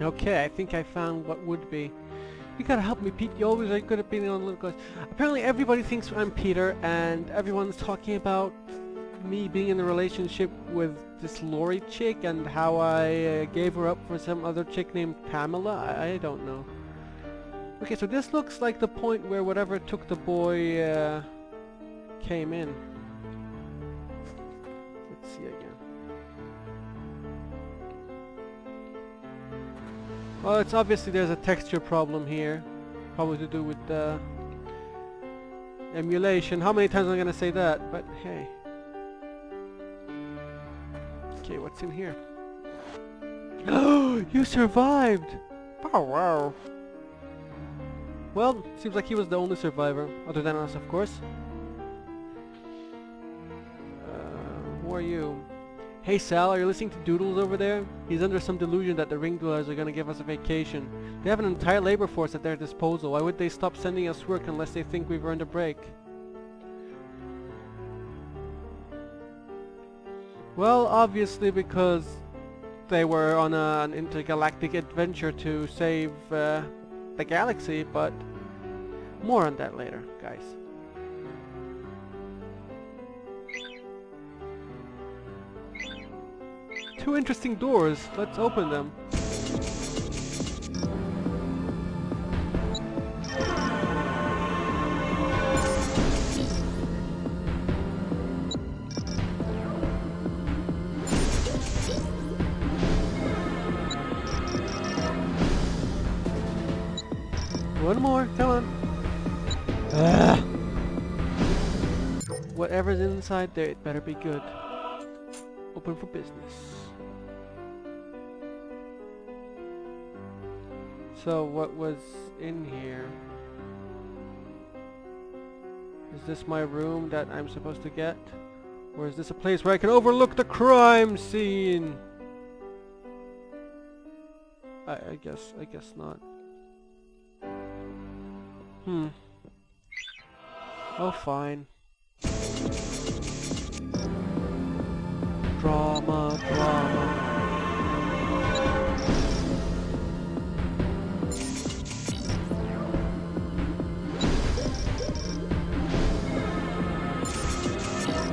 Okay, I think I found what would be. You gotta help me, Pete. You always are good at being on little guys. Apparently everybody thinks I'm Peter, and everyone's talking about me being in a relationship with this Lori chick and how I gave her up for some other chick named Pamela. I don't know. Okay, so this looks like the point where whatever took the boy came in. Let's see again. Well, it's obviously there's a texture problem here. Probably to do with emulation. How many times am I gonna say that? But hey. Okay, what's in here? Oh, you survived! Oh wow. Well, seems like he was the only survivor, other than us, of course. Who are you? Hey Sal, are you listening to Doodles over there? He's under some delusion that the ring dwellers are gonna give us a vacation. They have an entire labor force at their disposal. Why would they stop sending us work unless they think we've earned a break? Well, obviously because they were on an intergalactic adventure to save the galaxy, but more on that later, guys. Two interesting doors. Let's open them. One more, come on. Whatever's inside there, it better be good. Open for business. So what was in here? Is this my room that I'm supposed to get? Or is this a place where I can overlook the crime scene? I guess not. Oh, fine. Drama, drama.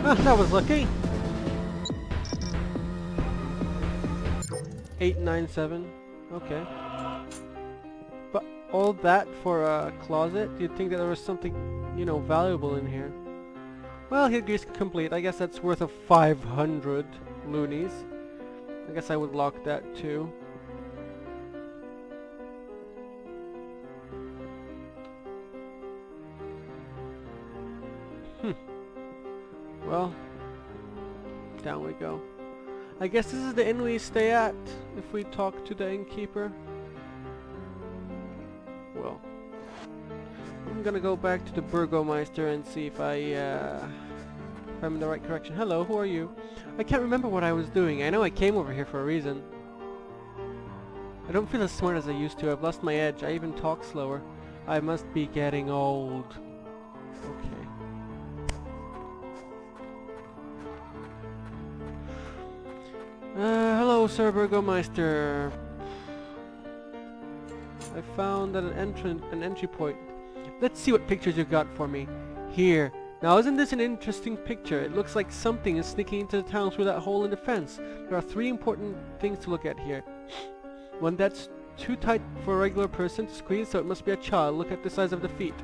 Ah, that was lucky. 897. Okay. But all that for a closet? You'd think that there was something, you know, valuable in here. Well, here's complete. I guess that's worth of 500 loonies. I guess I would lock that too. Well, down we go. I guess this is the inn we stay at if we talk to the innkeeper. Well, I'm gonna go back to the Burgomeister and see if I'm in the right direction. Hello, who are you? I can't remember what I was doing. I know I came over here for a reason. I don't feel as smart as I used to. I've lost my edge. I even talk slower. I must be getting old. Okay. Hello, Sir Burgomeister. I found an entry point. Let's see what pictures you got for me. Here. Now, isn't this an interesting picture? It looks like something is sneaking into the town through that hole in the fence. There are three important things to look at here. One that's too tight for a regular person to squeeze, so it must be a child. Look at the size of the feet.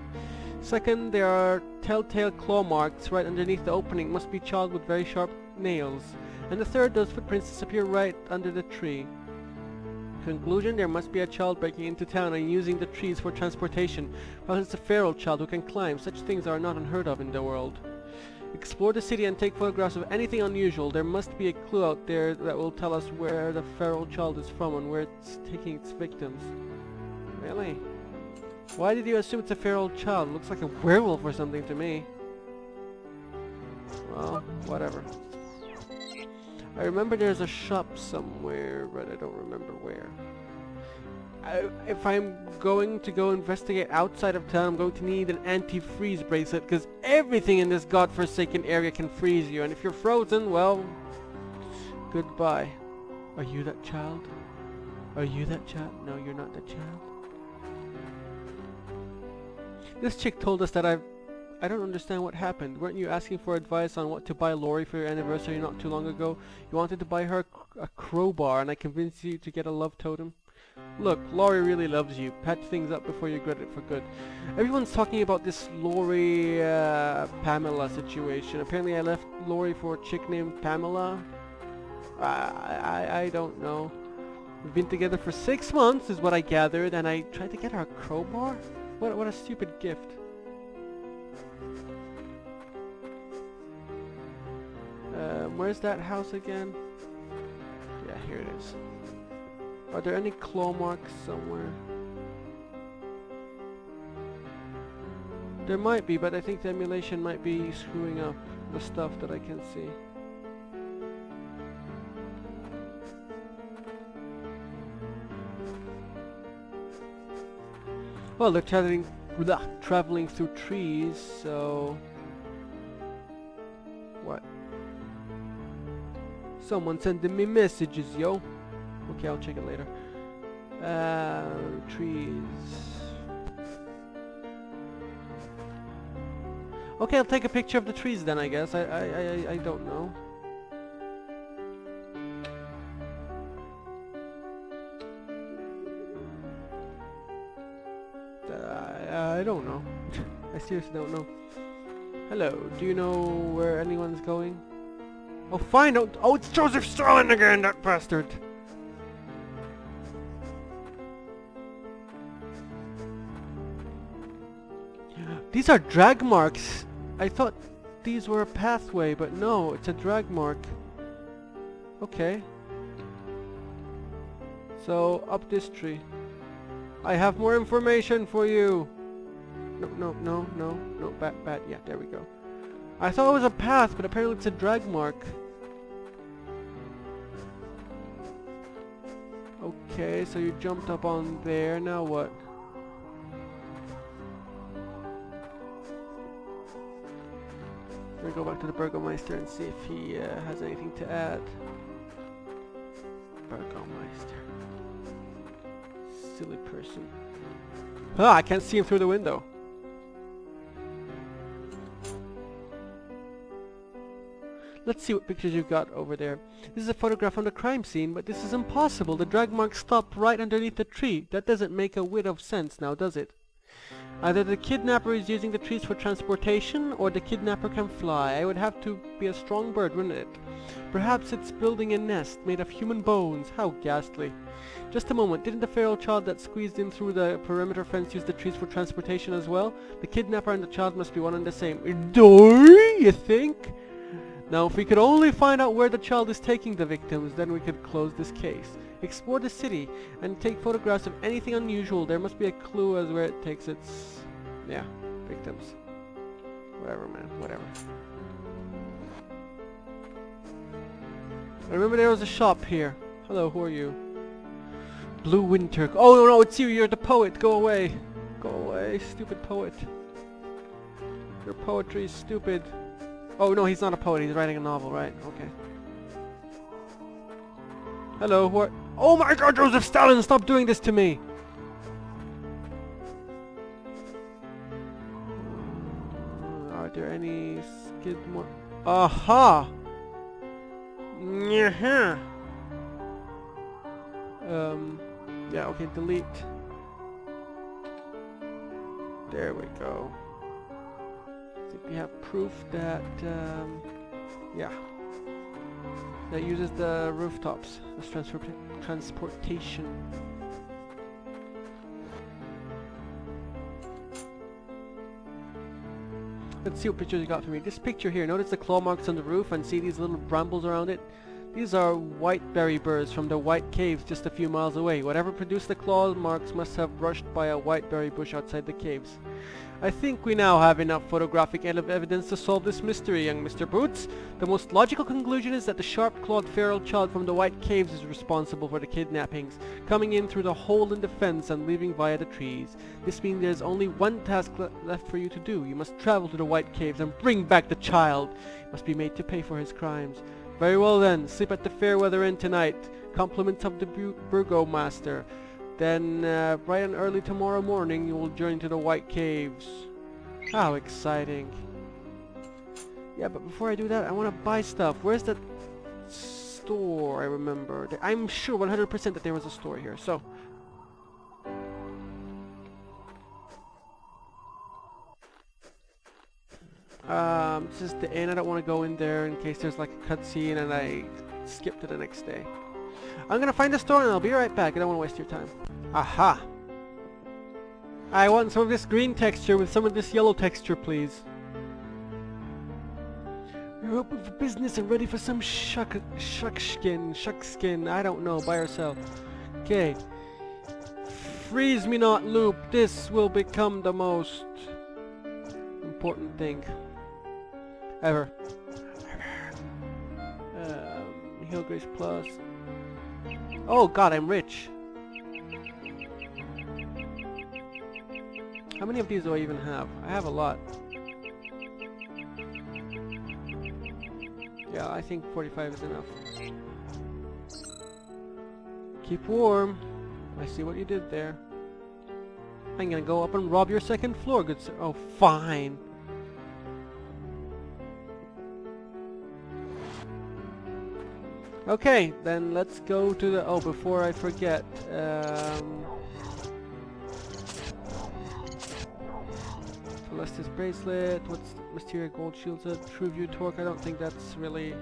Second, there are telltale claw marks right underneath the opening. It must be a child with very sharp nails. And the third, those footprints disappear right under the tree. Conclusion, there must be a child breaking into town and using the trees for transportation. Perhaps it's a feral child who can climb. Such things are not unheard of in the world. Explore the city and take photographs of anything unusual. There must be a clue out there that will tell us where the feral child is from and where it's taking its victims. Really? Why did you assume it's a feral child? It looks like a werewolf or something to me. Well, whatever. I remember there's a shop somewhere, but I don't remember where. If I'm going to go investigate outside of town, I'm going to need an anti-freeze bracelet, because everything in this godforsaken area can freeze you, and if you're frozen, well, goodbye. Are you that child? Are you that child? No, you're not that child. This chick told us that I don't understand what happened. Weren't you asking for advice on what to buy Lori for your anniversary not too long ago? You wanted to buy her a crowbar and I convinced you to get a love totem? Look, Lori really loves you. Patch things up before you regret it for good. Everyone's talking about this Lori, Pamela situation. Apparently I left Lori for a chick named Pamela. I don't know. We've been together for 6 months is what I gathered, and I tried to get her a crowbar? What a stupid gift. Where's that house again? Yeah, here it is. Are there any claw marks somewhere? There might be, but I think the emulation might be screwing up the stuff that I can see. Well, they're traveling through trees, so... What? Someone sending me messages, yo. Okay, I'll check it later. Trees. Okay, I'll take a picture of the trees then, I guess. I don't know. I don't know. I seriously don't know. Hello, do you know where anyone's going? Oh, fine! Oh, it's Joseph Stalin again, that bastard! These are drag marks! I thought these were a pathway, but no, it's a drag mark. Okay. So, up this tree. I have more information for you! No, bat, yeah, there we go. I thought it was a path, but apparently it's a drag mark. Okay, so you jumped up on there, now what? I'm gonna go back to the Burgomeister and see if he has anything to add. Burgomeister. Silly person. Ah, I can't see him through the window. Let's see what pictures you've got over there. This is a photograph from the crime scene, but this is impossible. The drag mark stopped right underneath the tree. That doesn't make a whit of sense now, does it? Either the kidnapper is using the trees for transportation, or the kidnapper can fly. It would have to be a strong bird, wouldn't it? Perhaps it's building a nest made of human bones. How ghastly. Just a moment, didn't the feral child that squeezed in through the perimeter fence use the trees for transportation as well? The kidnapper and the child must be one and the same. Do you think? Now, if we could only find out where the child is taking the victims, then we could close this case. Explore the city and take photographs of anything unusual. There must be a clue as where it takes its... yeah, victims. Whatever, man, whatever. I remember there was a shop here. Hello, who are you? Blue Winter. Oh, no, it's you. You're the poet. Go away. Go away, stupid poet. Your poetry is stupid. Oh, no, he's not a poet. He's writing a novel, right? Okay. Hello, what? Oh my god, Joseph Stalin, stop doing this to me! Are there any skid more? Aha! Yeah. Yeah, okay, delete. There we go. I think we have proof that, yeah. That uses the rooftops as transportation. Let's see what pictures you got for me. This picture here, notice the claw marks on the roof and see these little brambles around it? These are whiteberry birds from the White Caves just a few miles away. Whatever produced the claw marks must have brushed by a whiteberry bush outside the caves. I think we now have enough photographic evidence to solve this mystery, young Mr. Boots. The most logical conclusion is that the sharp-clawed feral child from the White Caves is responsible for the kidnappings, coming in through the hole in the fence and leaving via the trees. This means there's only one task left for you to do. You must travel to the White Caves and bring back the child. He must be made to pay for his crimes. Very well then, sleep at the Fairweather Inn tonight. Compliments of the Burgomaster. Then, bright and early tomorrow morning, you will journey to the White Caves. How exciting. Yeah, but before I do that, I want to buy stuff. Where's that store I remember? I'm sure 100% that there was a store here, so... this is the inn. I don't want to go in there in case there's like a cutscene and I skip to the next day. I'm gonna find the store and I'll be right back. I don't want to waste your time. Aha! I want some of this green texture with some of this yellow texture, please. We're open for business and ready for some shuckskin. I don't know. Buy or sell. Okay. Freeze me not, loop. This will become the most important thing ever. Heal Grace Plus. Oh god, I'm rich. How many of these do I even have? I have a lot. Yeah, I think 45 is enough. Keep warm. I see what you did there. I'm gonna go up and rob your second floor, good sir. Oh, fine. Okay, then let's go to the... Oh, before I forget. Celestis Bracelet. What's Mysteria Gold Shields? True View Torque. I don't think that's really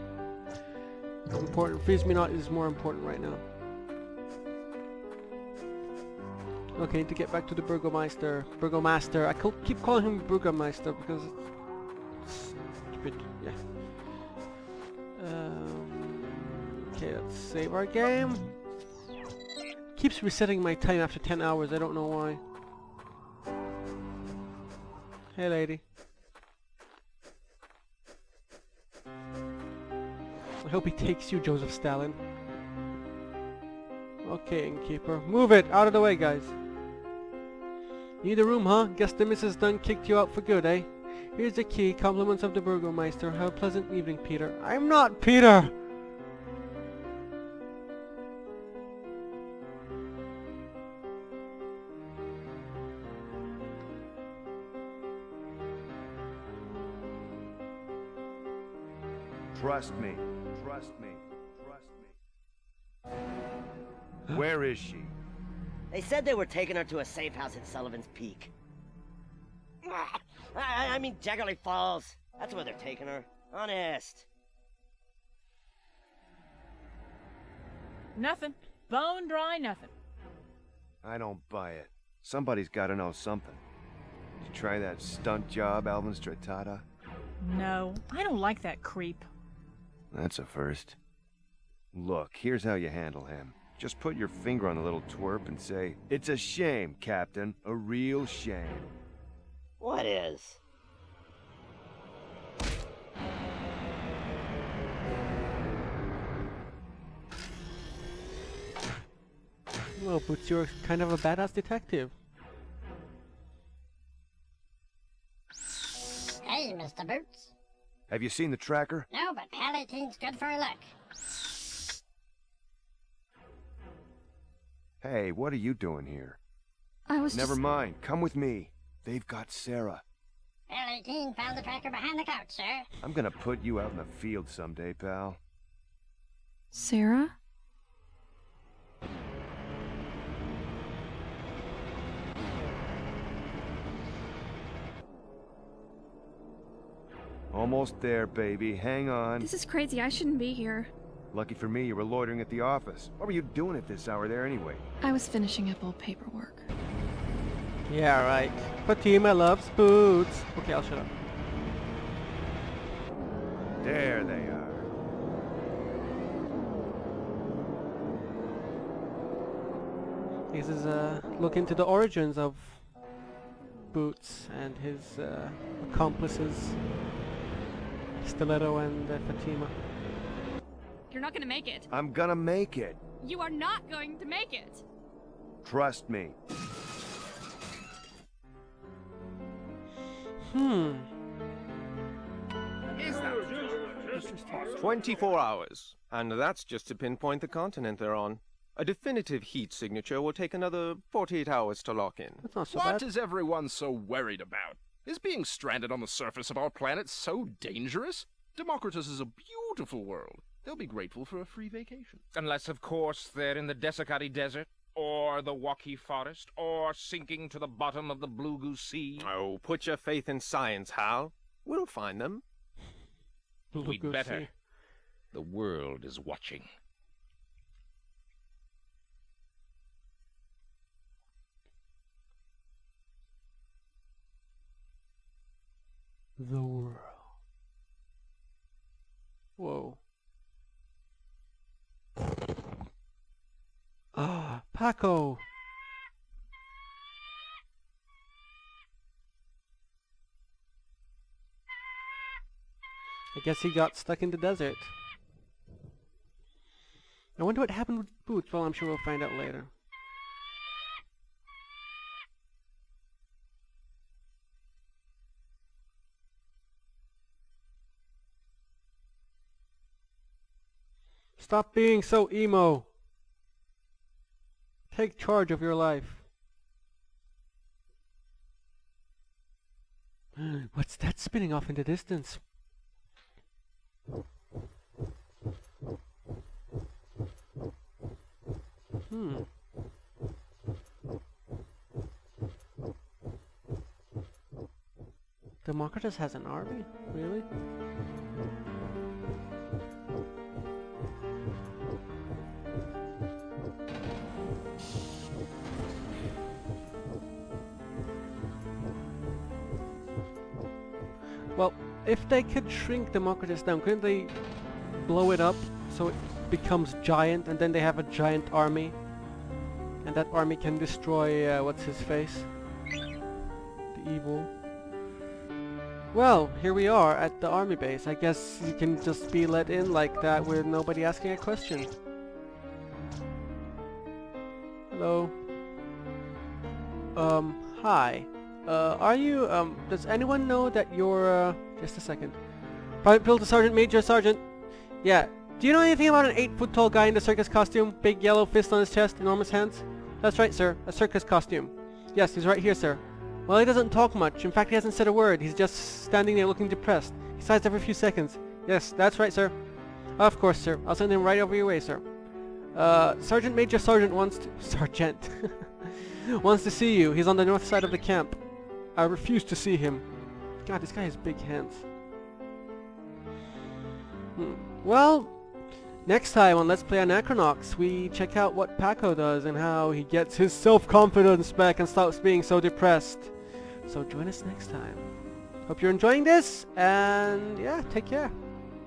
important. Freeze Me Not is more important right now. Okay, to get back to the Burgomaster. I keep calling him Burgomaster because it's stupid. Yeah. Okay, let's save our game. Keeps resetting my time after 10 hours. I don't know why. Hey, lady. I hope he takes you, Joseph Stalin. Okay, innkeeper. Move it! Out of the way, guys. Need a room, huh? Guess the Mrs. Dunn kicked you out for good, eh? Here's the key. Compliments of the Burgomaster. Have a pleasant evening, Peter. I'm not Peter! Trust me. Trust me. Trust me. Where is she? They said they were taking her to a safe house in Sullivan's Peak. I mean Jaggerly Falls. That's where they're taking her. Honest. Nothing. Bone dry nothing. I don't buy it. Somebody's got to know something. Did you try that stunt job, Alvin Stratata? No, I don't like that creep. That's a first. Look, here's how you handle him. Just put your finger on the little twerp and say, "It's a shame, Captain. A real shame." What is? Well, Boots, you're kind of a badass detective. Hey, Mr. Boots. Have you seen the tracker? No, but Palatine's good for a look. Hey, what are you doing here? I was Never mind. Come with me. They've got Sarah. Palatine found the tracker behind the couch, sir. I'm gonna put you out in the field someday, pal. Sarah? Almost there, baby. Hang on. This is crazy. I shouldn't be here. Lucky for me, you were loitering at the office. What were you doing at this hour there anyway? I was finishing up old paperwork. Yeah, right. Fatima loves Boots. Okay, I'll shut up. There they are. This is a look into the origins of Boots and his accomplices, Stiletto and Fatima. You're not gonna make it. I'm gonna make it. You are not going to make it. Trust me. Interesting. 24 hours. And that's just to pinpoint the continent they're on. A definitive heat signature will take another 48 hours to lock in. That's not so What bad. is everyone so worried about? Is being stranded on the surface of our planet so dangerous? Democritus is a beautiful world. They'll be grateful for a free vacation. Unless, of course, they're in the Desicati Desert, or the Waki Forest, or sinking to the bottom of the Blue Goose Sea. Oh, put your faith in science, Hal. We'll find them. We'd Blue better. Sea. The world is watching. The world. Whoa. Ah, Paco. I guess he got stuck in the desert. I wonder what happened with Boots. Well, I'm sure we'll find out later. Stop being so emo. Take charge of your life. What's that spinning off in the distance? Democritus has an army? Really? Well, if they could shrink Democritus down, couldn't they blow it up so it becomes giant and then they have a giant army? And that army can destroy, what's his face? The evil. Well, here we are at the army base. I guess you can just be let in like that with nobody asking a question. Hello. Hi. Are you, does anyone know that you're, just a second. Private Pilter Sergeant, Major Sergeant. Yeah. Do you know anything about an 8-foot tall guy in the circus costume? Big yellow fist on his chest, enormous hands? That's right, sir. A circus costume. Yes, he's right here, sir. Well, he doesn't talk much. In fact, he hasn't said a word. He's just standing there looking depressed. He sighs every few seconds. Yes, that's right, sir. Of course, sir. I'll send him right over your way, sir. Sergeant Major Sergeant wants to... Sergeant. wants to see you. He's on the north side of the camp. I refuse to see him. God, this guy has big hands. Well, next time on Let's Play Anachronox, we check out what Paco does and how he gets his self-confidence back and stops being so depressed. So join us next time. Hope you're enjoying this, and yeah, take care.